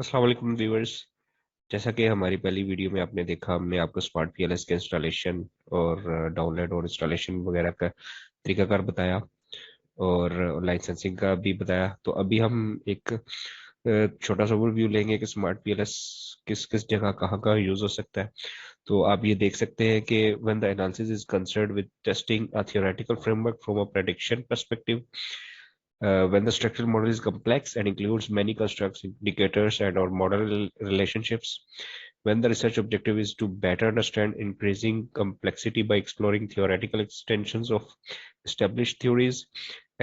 अस्सलाम वालेकुम व्यूअर्स। जैसा कि हमारी पहली वीडियो में आपने देखा, हमने आपको स्मार्ट पीएलएस के इंस्टॉलेशन और डाउनलोड और इंस्टॉलेशन वगैरह का तरीकाकार बताया और लाइसेंसिंग का भी बताया। तो अभी हम एक छोटा सा ओवरव्यू लेंगे कि स्मार्ट पीएलएस किस किस जगह कहाँ कहाँ यूज हो सकता है। तो आप ये देख सकते हैं कि when the analysis is concerned with testing a theoretical framework from a prediction perspective, when the structural model is complex and includes many constructs, indicators, and or model relationships, when the research objective is to better understand increasing complexity by exploring theoretical extensions of established theories,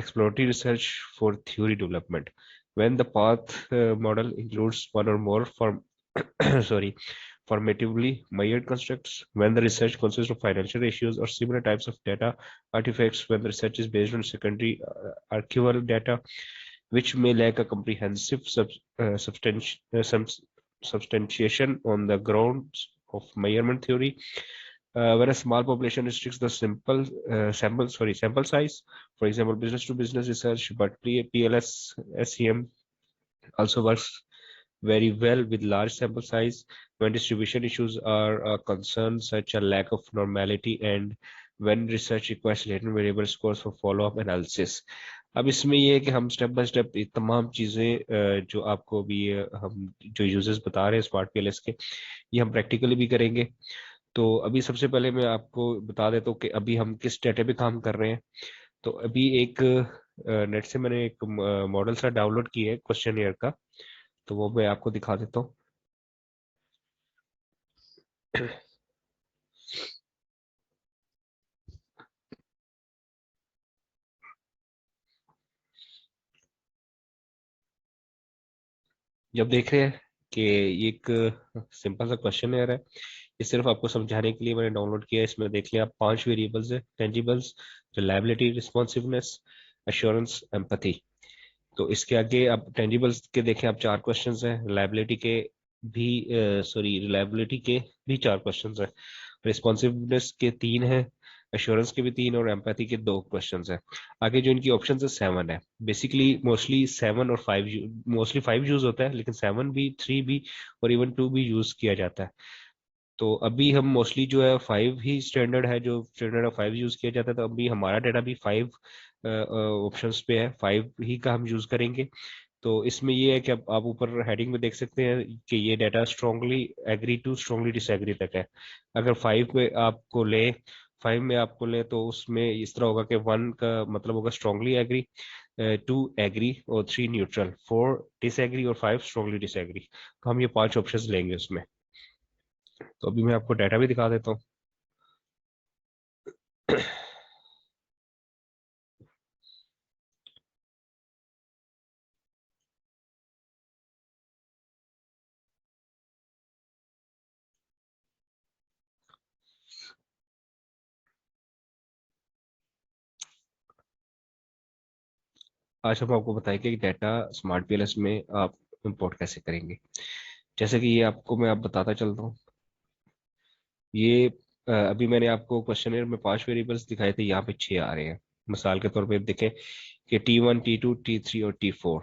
exploratory research for theory development, when the path model includes one or more form sorry formatively measured constructs, when the research consists of financial ratios or similar types of data artifacts, when the research is based on secondary archival data, which may lack a comprehensive substantiation on the grounds of measurement theory, when a small population restricts the sample size, for example, business to business research, but PLS SEM also works very well with large sample size when distribution issues are a concern, such a lack of normality, and when research requires latent variable scores for follow-up analysis. अब इसमें ये है कि हम step by step तमाम चीज़ें जो आपको भी हम जो यूजर्स बता रहे हैं स्मार्ट पीएलएस के, ये हम प्रैक्टिकली भी करेंगे। तो अभी सबसे पहले मैं आपको बता देता हूँ कि अभी हम किस डेटा पे काम कर रहे हैं। तो अभी एक नेट से मैंने एक मॉडल सा डाउनलोड किया है क्वेश्चन का, तो वो मैं आपको दिखा देता हूँ। जब देख रहे हैं कि ये एक सिंपल सा क्वेश्चन है, ये सिर्फ आपको समझाने के लिए मैंने डाउनलोड किया है। इसमें देख लिया आप 5 वेरिएबल्स है: टेंजिबल्स, रिलायबिलिटी, रिस्पॉन्सिवनेस, एश्योरेंस, एम्पैथी। तो इसके आगे आप टेंजिबल्स के देखें, आप 4 क्वेश्चंस हैं। रिलायबिलिटी के भी रिलायबिलिटी के भी 4 क्वेश्चंस हैं। रिस्पॉन्सिवनेस के 3 हैं, एश्योरेंस के भी 3 और एम्पैथी के 2 क्वेश्चंस हैं। आगे जो इनकी ऑप्शन है 7 है। बेसिकली मोस्टली 7 और 5, मोस्टली 5 यूज होता है, लेकिन 7 भी, 3 भी और इवन 2 भी यूज किया जाता है। तो अभी हम मोस्टली जो है 5 ही स्टैंडर्ड है, जो स्टैंडर्ड ऑफ 5 यूज किया जाता है। तो अभी हमारा डेटा भी 5 ऑप्शंस पे है, 5 ही का हम यूज करेंगे। तो इसमें ये है कि आप ऊपर हेडिंग में देख सकते हैं कि ये data strongly agree to strongly disagree तक है। अगर 5 में आपको ले तो उसमें इस तरह होगा कि 1 का मतलब होगा स्ट्रांगली एग्री, 2 एग्री और 3 न्यूट्रल, 4 डिसएग्री और 5 स्ट्रांगली डिसएग्री। तो हम ये 5 ऑप्शंस लेंगे उसमें। तो अभी मैं आपको डाटा भी दिखा देता हूँ। आज हम आपको बताएंगे कि डाटा स्मार्ट पीएलएस में आप इंपोर्ट कैसे करेंगे। जैसे कि ये आपको मैं आप बताता चलता हूँ। ये अभी मैंने आपको क्वेश्चनर में 5 वेरिएबल्स दिखाए थे, यहाँ पे 6 आ रहे हैं। मिसाल के तौर पे देखें कि T1, T2, T3 और T4,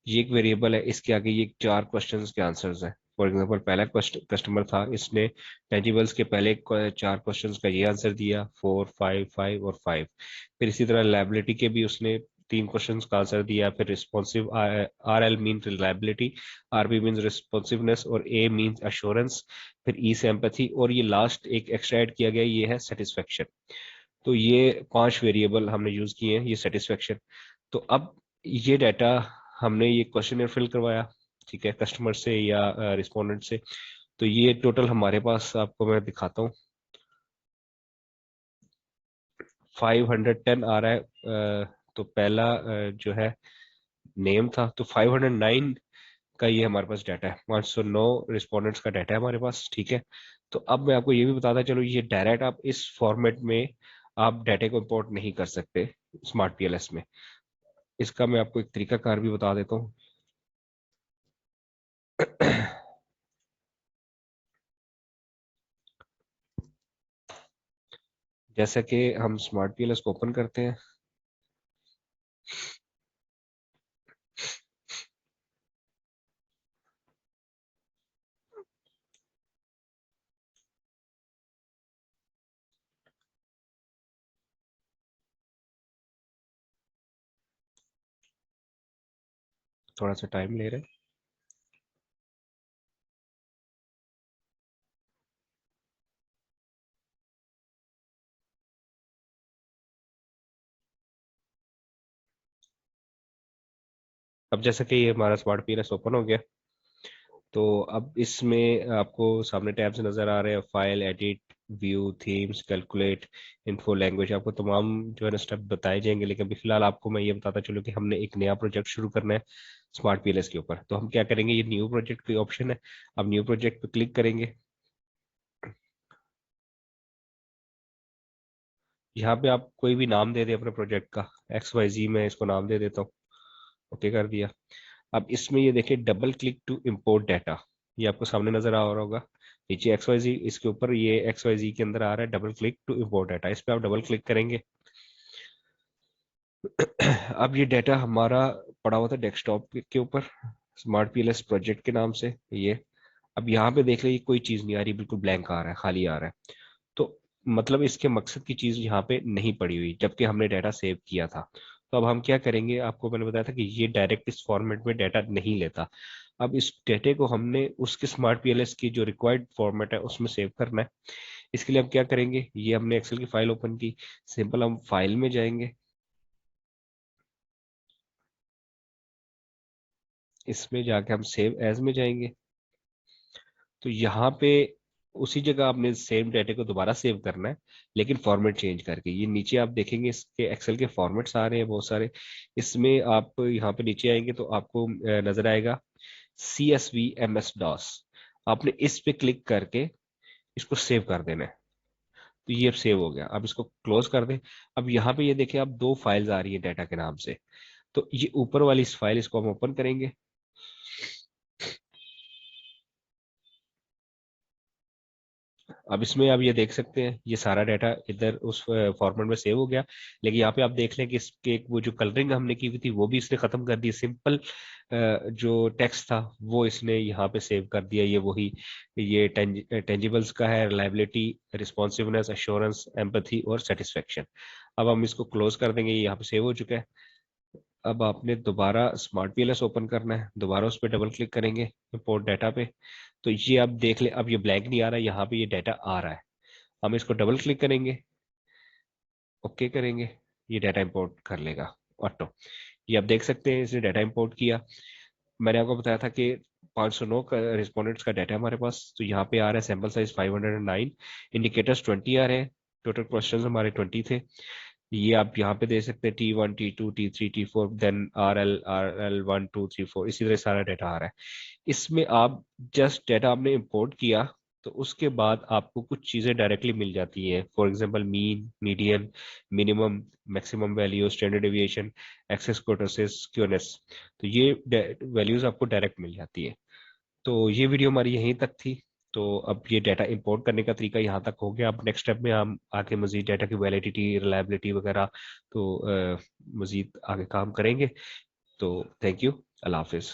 ये एक वेरिएबल है। इसके आगे ये 4 क्वेश्चंस के आंसर्स हैं। फॉर एग्जांपल, पहला कस्टमर था, इसने टेंजिबल्स के पहले 4 क्वेश्चंस का ये आंसर दिया, 4, 5, 5 और 5। फिर इसी तरह लाइबिलिटी के भी उसने 3 क्वेश्चंस का आंसर दिया। फिर responsive, R L mean reliability, R B mean responsiveness और ए मीन अश्योरेंस, फिर ई से एम्पैथी, और ये लास्ट एक एक्स्ट्रा ऐड किया गया, ये है सेटिस्फेक्शन। तो ये 5 वेरिएबल हमने यूज किए हैं, ये सेटिस्फेक्शन। तो अब ये डाटा हमने ये क्वेश्चन फिल करवाया, ठीक है, कस्टमर से या रिस्पोंडेंट से। तो ये टोटल हमारे पास आपको मैं दिखाता हूँ, 510 आ रहा है। तो पहला जो है नेम था, तो 509 का ये हमारे पास डाटा है। 509 रिस्पोंडेंट्स का डाटा है हमारे पास, ठीक है। तो अब मैं आपको ये भी बताता चलो, ये डायरेक्ट आप इस फॉर्मेट में आप डाटा को इंपोर्ट नहीं कर सकते स्मार्ट पीएलएस में। इसका मैं आपको एक तरीका कार भी बता देता हूँ। जैसे कि हम स्मार्ट पीएलएस को ओपन करते हैं, थोड़ा सा टाइम ले रहे हैं। अब जैसा कि ये हमारा स्मार्ट पीएलएस ओपन हो गया, तो अब इसमें आपको सामने टैब्स नजर आ रहे हैं, file, edit, view, themes, calculate, info, language. आपको तमाम जो है ना स्टेप बताए जाएंगे, लेकिन अभी फिलहाल आपको मैं ये बताता चलूँ कि हमने एक नया प्रोजेक्ट शुरू करना है स्मार्ट पीएलएस के ऊपर। तो हम क्या करेंगे, ये न्यू प्रोजेक्ट की ऑप्शन है, अब न्यू प्रोजेक्ट पे क्लिक करेंगे। यहाँ पे आप कोई भी नाम दे दें अपने प्रोजेक्ट का, एक्स वाई जी में इसको नाम दे देता हूँ। ओके कर दिया। अब इसमें ये देखिए double click to import data, ये आपको सामने नजर आ रहा होगा नीचे एक्स वाई जी, इसके ऊपर ये एक्स वाई जी के अंदर आ रहा है double click to import data, इस पर आप डबल क्लिक करेंगे। अब ये डाटा हमारा पड़ा हुआ था डेस्कटॉप के ऊपर स्मार्ट पीएलएस प्रोजेक्ट के नाम से ये। अब यहाँ पे देख लीजिए कोई चीज नहीं आ रही, बिल्कुल ब्लैंक आ रहा है, खाली आ रहा है। तो मतलब इसके मकसद की चीज यहाँ पे नहीं पड़ी हुई, जबकि हमने डाटा सेव किया था। तो अब हम क्या करेंगे, आपको मैंने बताया था कि ये डायरेक्ट इस फॉर्मेट में डाटा नहीं लेता। अब इस डाटे को हमने उसके स्मार्ट पीएलएस की जो रिक्वायर्ड फॉर्मेट है उसमें सेव करना है। इसके लिए हम क्या करेंगे, ये हमने एक्सेल की फाइल ओपन की, सिंपल हम फाइल में जाएंगे, इसमें जाके हम सेव एज में जाएंगे। तो यहाँ पे उसी जगह आपने सेम डाटे को दोबारा सेव करना है, लेकिन फॉर्मेट चेंज करके। ये नीचे आप देखेंगे इसके एक्सेल के फॉर्मेट्स आ रहे हैं बहुत सारे। इसमें आप यहाँ पे नीचे आएंगे तो आपको नजर आएगा CSV MS DOS। आपने इस पे क्लिक करके इसको सेव कर देना है। तो ये अब सेव हो गया, अब इसको क्लोज कर दें। अब यहाँ पे ये देखिए आप दो फाइल्स आ रही है डाटा के नाम से। तो ये ऊपर वाली इस फाइल, इसको हम ओपन करेंगे। अब इसमें आप ये देख सकते हैं ये सारा डाटा इधर उस फॉर्मेट में सेव हो गया। लेकिन यहाँ पे आप देख लें कि इसके वो जो कलरिंग हमने की हुई थी वो भी इसने खत्म कर दी। सिंपल जो टेक्स्ट था वो इसने यहाँ पे सेव कर दिया। ये वही, ये टेंजिबल्स का है, रिलायबिलिटी, रिस्पॉन्सिवनेस, एश्योरेंस, एम्पथी और सेटिस्फेक्शन। अब हम इसको क्लोज कर देंगे, ये यहाँ पे सेव हो चुका है। अब आपने दोबारा स्मार्ट पीएलएस ओपन करना है, दोबारा उस पर डबल क्लिक करेंगे इंपोर्ट डाटा पे। तो ये आप देख ले, अब ये ब्लैंक नहीं आ रहा है, यहाँ पे ये डाटा आ रहा है। हम इसको डबल क्लिक करेंगे, ओके करेंगे, ये डाटा इंपोर्ट कर लेगा ऑटो। ये आप देख सकते हैं इसने डाटा इंपोर्ट किया। मैंने आपको बताया था कि 509 का रिस्पोंडेंट्स का डाटा हमारे पास। तो यहाँ पे आ रहा है सैंपल साइज 509, इंडिकेटर्स 20 आ रहे हैं, टोटल क्वेश्चन हमारे 20 थे। ये आप यहाँ पे दे सकते हैं T1 T2 T3 T4, then RL 1 2 3 4, इसी तरह सारा डाटा आ रहा है। इसमें आप जस्ट डाटा आपने इंपोर्ट किया, तो उसके बाद आपको कुछ चीज़ें डायरेक्टली मिल जाती हैं। For example mean, median, minimum, maximum value, standard deviation, excess, kurtosis, skewness. तो ये वैल्यूज आपको डायरेक्ट मिल जाती है। तो ये वीडियो हमारी यहीं तक थी। तो अब ये डाटा इंपोर्ट करने का तरीका यहाँ तक हो गया। अब नेक्स्ट स्टेप में हम आगे मजीद डाटा की वैलिडिटी, रिलायबिलिटी वगैरह तो मजीद आगे काम करेंगे। तो थैंक यू, अल्लाह हाफिज़।